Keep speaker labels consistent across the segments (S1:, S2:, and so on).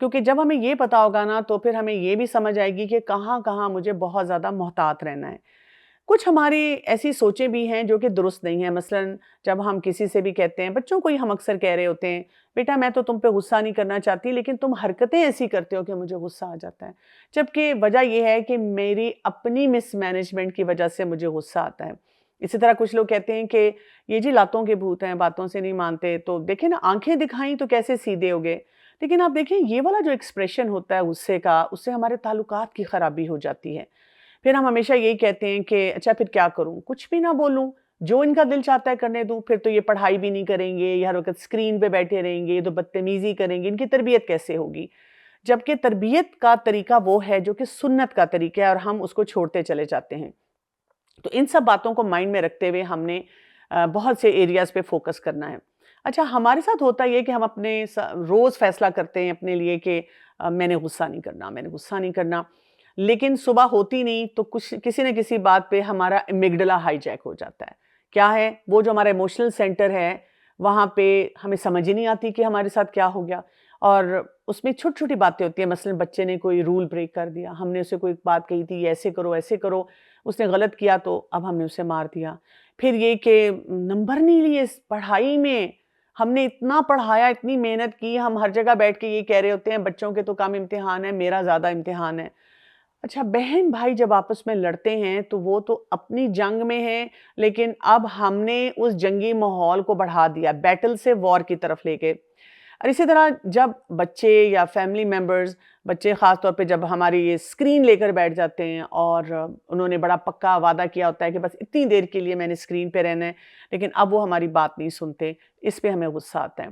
S1: کیونکہ جب ہمیں یہ پتا ہوگا نا تو پھر ہمیں یہ بھی سمجھ آئے گی کہ کہاں کہاں مجھے بہت زیادہ محتاط رہنا ہے۔ کچھ ہماری ایسی سوچیں بھی ہیں جو کہ درست نہیں ہیں، مثلاً جب ہم کسی سے بھی کہتے ہیں، بچوں کو ہی ہم اکثر کہہ رہے ہوتے ہیں، بیٹا میں تو تم پہ غصہ نہیں کرنا چاہتی لیکن تم حرکتیں ایسی کرتے ہو کہ مجھے غصہ آ جاتا ہے، جبکہ وجہ یہ ہے کہ میری اپنی مس مینجمنٹ کی وجہ سے مجھے غصہ آتا ہے۔ اسی طرح کچھ لوگ کہتے ہیں کہ یہ جی لاتوں کے بھوت ہیں، باتوں سے نہیں مانتے، تو دیکھیں نا آنکھیں دکھائیں تو کیسے سیدھے ہو گئے، لیکن آپ دیکھیں یہ والا جو ایکسپریشن ہوتا ہے غصے کا، اس سے ہمارے تعلقات کی خرابی ہو جاتی ہے۔ پھر ہم ہمیشہ یہی کہتے ہیں کہ اچھا پھر کیا کروں، کچھ بھی نہ بولوں، جو ان کا دل چاہتا ہے کرنے دوں، پھر تو یہ پڑھائی بھی نہیں کریں گے، یہ ہر وقت اسکرین پہ بیٹھے رہیں گے، یہ تو بدتمیزی کریں گے، ان کی تربیت کیسے ہوگی؟ جبکہ تربیت کا طریقہ وہ ہے جو کہ سنت کا طریقہ ہے اور ہم اس کو چھوڑتے چلے جاتے ہیں۔ تو ان سب باتوں کو مائنڈ میں رکھتے ہوئے ہم نے بہت سے ایریاز پہ فوکس کرنا ہے۔ اچھا ہمارے ساتھ ہوتا یہ کہ ہم اپنے روز فیصلہ کرتے ہیں اپنے لیے کہ میں نے غصہ نہیں کرنا، میں نے غصہ نہیں کرنا، لیکن صبح ہوتی نہیں تو کسی نہ کسی بات پہ ہمارا امیگڈلا ہائی جیک ہو جاتا ہے۔ کیا ہے وہ جو ہمارا ایموشنل سینٹر ہے، وہاں پہ ہمیں سمجھ ہی نہیں آتی کہ ہمارے ساتھ کیا ہو گیا، اور اس میں چھوٹی چھوٹی باتیں ہوتی ہیں، مثلا بچے نے کوئی رول بریک کر دیا، ہم نے اسے کوئی بات کہی تھی ایسے کرو ایسے کرو، اس نے غلط کیا تو اب ہم نے اسے مار دیا۔ پھر یہ کہ نمبر نہیں لیے اس پڑھائی میں، ہم نے اتنا پڑھایا، اتنی محنت کی، ہم ہر جگہ بیٹھ کے یہ کہہ رہے ہوتے ہیں بچوں کے تو کم امتحان ہے، میرا زیادہ امتحان ہے۔ اچھا بہن بھائی جب آپس میں لڑتے ہیں تو وہ تو اپنی جنگ میں ہیں، لیکن اب ہم نے اس جنگی ماحول کو بڑھا دیا، بیٹل سے وار کی طرف لے کے۔ اور اسی طرح جب بچے یا فیملی ممبرز، بچے خاص طور پہ جب ہماری یہ اسکرین لے کر بیٹھ جاتے ہیں اور انہوں نے بڑا پکا وعدہ کیا ہوتا ہے کہ بس اتنی دیر کے لیے میں نے اسکرین پہ رہنا ہے، لیکن اب وہ ہماری بات نہیں سنتے، اس پہ ہمیں غصہ آتا ہے۔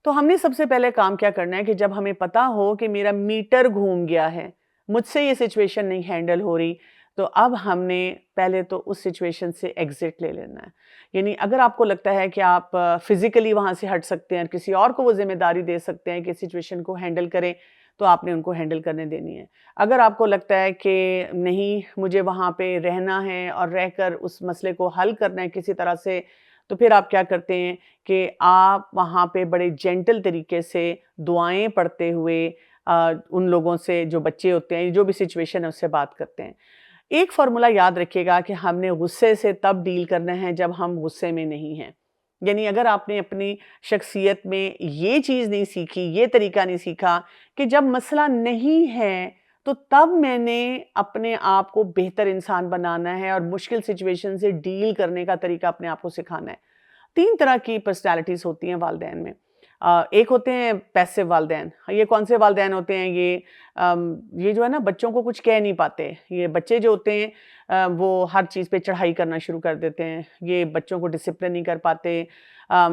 S1: تو ہم نے سب سے پہلے کام کیا کرنا ہے کہ جب ہمیں پتا ہو کہ میرا میٹر گھوم گیا ہے، مجھ سے یہ سچویشن نہیں ہینڈل ہو رہی، تو اب ہم نے پہلے تو اس سچویشن سے ایگزٹ لے لینا ہے۔ یعنی اگر آپ کو لگتا ہے کہ آپ فزیکلی وہاں سے ہٹ سکتے ہیں اور کسی اور کو وہ ذمہ داری دے سکتے ہیں کہ سچویشن کو ہینڈل کریں، تو آپ نے ان کو ہینڈل کرنے دینی ہے۔ اگر آپ کو لگتا ہے کہ نہیں مجھے وہاں پہ رہنا ہے اور رہ کر اس مسئلے کو حل کرنا ہے کسی طرح سے، تو پھر آپ کیا کرتے ہیں کہ آپ وہاں پہ بڑے جینٹل طریقے سے دعائیں پڑھتے ہوئے ان لوگوں سے جو بچے ہوتے ہیں جو بھی سچویشن ہے اس سے بات کرتے ہیں۔ ایک فارمولا یاد رکھیے گا کہ ہم نے غصے سے تب ڈیل کرنا ہے جب ہم غصے میں نہیں ہیں۔ یعنی اگر آپ نے اپنی شخصیت میں یہ چیز نہیں سیکھی، یہ طریقہ نہیں سیکھا کہ جب مسئلہ نہیں ہے تو تب میں نے اپنے آپ کو بہتر انسان بنانا ہے اور مشکل سچویشن سے ڈیل کرنے کا طریقہ اپنے آپ کو سکھانا ہے۔ 3 طرح کی پرسنالٹیز ہوتی ہیں والدین میں۔ ایک ہوتے ہیں پیسو والدین۔ یہ کون سے والدین ہوتے ہیں؟ یہ جو ہے نا بچوں کو کچھ کہہ نہیں پاتے۔ یہ بچے جو ہوتے ہیں وہ ہر چیز پہ چڑھائی کرنا شروع کر دیتے ہیں۔ یہ بچوں کو ڈسپلن نہیں کر پاتے،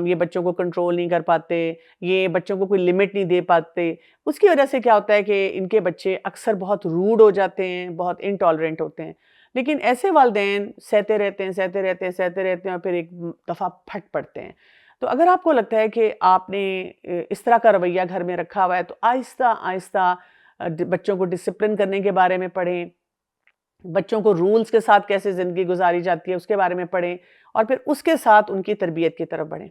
S1: یہ بچوں کو کنٹرول نہیں کر پاتے، یہ بچوں کو کوئی لمٹ نہیں دے پاتے۔ اس کی وجہ سے کیا ہوتا ہے کہ ان کے بچے اکثر بہت روڈ ہو جاتے ہیں، بہت انٹالرنٹ ہوتے ہیں۔ لیکن ایسے والدین سہتے رہتے ہیں سہتے رہتے ہیں سہتے رہتے ہیں اور پھر ایک دفعہ پھٹ پڑتے ہیں۔ تو اگر آپ کو لگتا ہے کہ آپ نے اس طرح کا رویہ گھر میں رکھا ہوا ہے تو آہستہ آہستہ بچوں کو ڈسپلن کرنے کے بارے میں پڑھیں، بچوں کو رولز کے ساتھ کیسے زندگی گزاری جاتی ہے اس کے بارے میں پڑھیں، اور پھر اس کے ساتھ ان کی تربیت کی طرف بڑھیں۔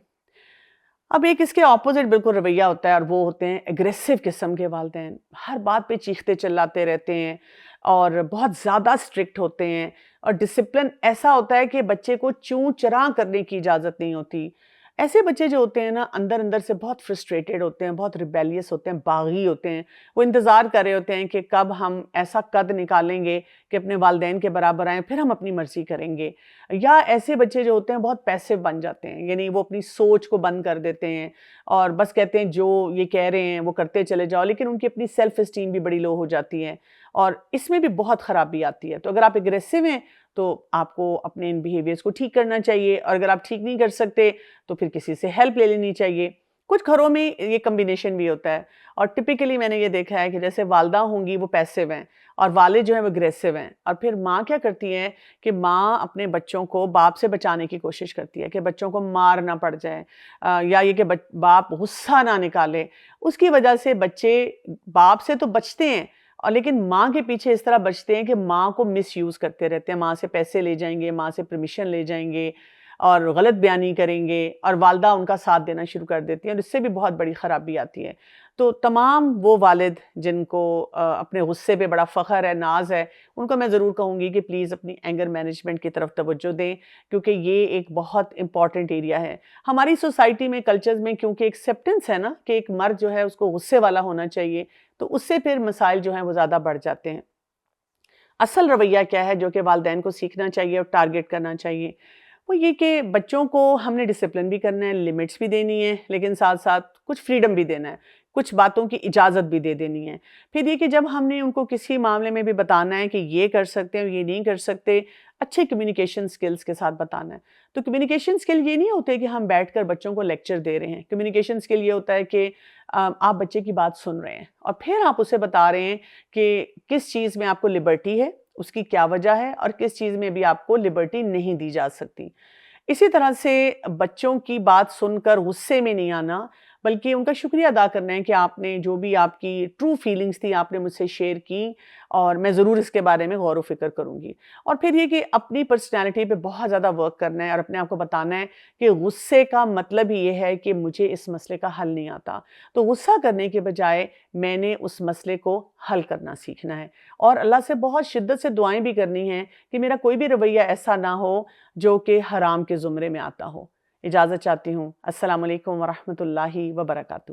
S1: اب ایک اس کے اپوزٹ بالکل رویہ ہوتا ہے اور وہ ہوتے ہیں اگریسو قسم کے والدین۔ ہر بات پہ چیختے چلاتے رہتے ہیں اور بہت زیادہ اسٹرکٹ ہوتے ہیں، اور ڈسپلن ایسا ہوتا ہے کہ بچے کو چوں چراں کرنے کی اجازت نہیں ہوتی۔ ایسے بچے جو ہوتے ہیں نا اندر اندر سے بہت فرسٹریٹڈ ہوتے ہیں، بہت ریبیلیس ہوتے ہیں، باغی ہوتے ہیں۔ وہ انتظار کر رہے ہوتے ہیں کہ کب ہم ایسا قد نکالیں گے کہ اپنے والدین کے برابر آئیں، پھر ہم اپنی مرضی کریں گے۔ یا ایسے بچے جو ہوتے ہیں بہت پیسو بن جاتے ہیں، یعنی وہ اپنی سوچ کو بند کر دیتے ہیں اور بس کہتے ہیں جو یہ کہہ رہے ہیں وہ کرتے چلے جاؤ، لیکن ان کی اپنی سیلف اسٹیم بھی بڑی لو ہو جاتی ہے اور اس میں بھی بہت خرابی آتی ہے۔ تو اگر آپ اگریسو ہیں تو آپ کو اپنے ان بیہیویئرس کو ٹھیک کرنا چاہیے، اور اگر آپ ٹھیک نہیں کر سکتے تو پھر کسی سے ہیلپ لے لینی چاہیے۔ کچھ گھروں میں یہ کمبینیشن بھی ہوتا ہے، اور ٹپیکلی میں نے یہ دیکھا ہے کہ جیسے والدہ ہوں گی وہ پیسو ہیں اور والد جو ہیں وہ اگریسو ہیں، اور پھر ماں کیا کرتی ہے کہ ماں اپنے بچوں کو باپ سے بچانے کی کوشش کرتی ہے کہ بچوں کو مار نہ پڑ جائے، یا یہ کہ باپ غصہ نہ نکالے۔ اس کی وجہ سے بچے باپ سے تو بچتے ہیں اور لیکن ماں کے پیچھے اس طرح بچتے ہیں کہ ماں کو مس یوز کرتے رہتے ہیں، ماں سے پیسے لے جائیں گے، ماں سے پرمیشن لے جائیں گے، اور غلط بیانی کریں گے اور والدہ ان کا ساتھ دینا شروع کر دیتی ہیں اور اس سے بھی بہت بڑی خرابی آتی ہے۔ تو تمام وہ والد جن کو اپنے غصے پہ بڑا فخر ہے، ناز ہے، ان کو میں ضرور کہوں گی کہ پلیز اپنی اینگر مینجمنٹ کی طرف توجہ دیں، کیونکہ یہ ایک بہت امپورٹنٹ ایریا ہے۔ ہماری سوسائٹی میں، کلچرز میں کیونکہ ایکسیپٹنس ہے نا کہ ایک مرد جو ہے اس کو غصے والا ہونا چاہیے، تو اس سے پھر مسائل جو ہیں وہ زیادہ بڑھ جاتے ہیں۔ اصل رویہ کیا ہے جو کہ والدین کو سیکھنا چاہیے اور ٹارگٹ کرنا چاہیے، وہ یہ کہ بچوں کو ہم نے ڈسپلن بھی کرنا ہے، لمٹس بھی دینی ہے، لیکن ساتھ ساتھ کچھ فریڈم بھی دینا ہے، کچھ باتوں کی اجازت بھی دے دینی ہے۔ پھر یہ کہ جب ہم نے ان کو کسی معاملے میں بھی بتانا ہے کہ یہ کر سکتے ہیں، یہ نہیں کر سکتے، اچھے کمیونیکیشن سکلز کے ساتھ بتانا ہے۔ تو کمیونیکیشن سکل یہ نہیں ہوتے کہ ہم بیٹھ کر بچوں کو لیکچر دے رہے ہیں۔ کمیونیکیشن سکل یہ ہوتا ہے کہ آپ بچے کی بات سن رہے ہیں اور پھر آپ اسے بتا رہے ہیں کہ کس چیز میں آپ کو لبرٹی ہے، اس کی کیا وجہ ہے، اور کس چیز میں بھی آپ کو لبرٹی نہیں دی جا سکتی۔ اسی طرح سے بچوں کی بات سن کر غصے میں نہیں آنا، بلکہ ان کا شکریہ ادا کرنا ہے کہ آپ نے جو بھی آپ کی ٹرو فیلنگز تھی آپ نے مجھ سے شیئر کی، اور میں ضرور اس کے بارے میں غور و فکر کروں گی۔ اور پھر یہ کہ اپنی پرسنالٹی پہ بہت زیادہ ورک کرنا ہے اور اپنے آپ کو بتانا ہے کہ غصے کا مطلب ہی یہ ہے کہ مجھے اس مسئلے کا حل نہیں آتا، تو غصہ کرنے کے بجائے میں نے اس مسئلے کو حل کرنا سیکھنا ہے، اور اللہ سے بہت شدت سے دعائیں بھی کرنی ہیں کہ میرا کوئی بھی رویہ ایسا نہ ہو جو کہ حرام کے زمرے میں آتا ہو۔ اجازت چاہتی ہوں۔ السلام علیکم ورحمۃ اللہ وبرکاتہ۔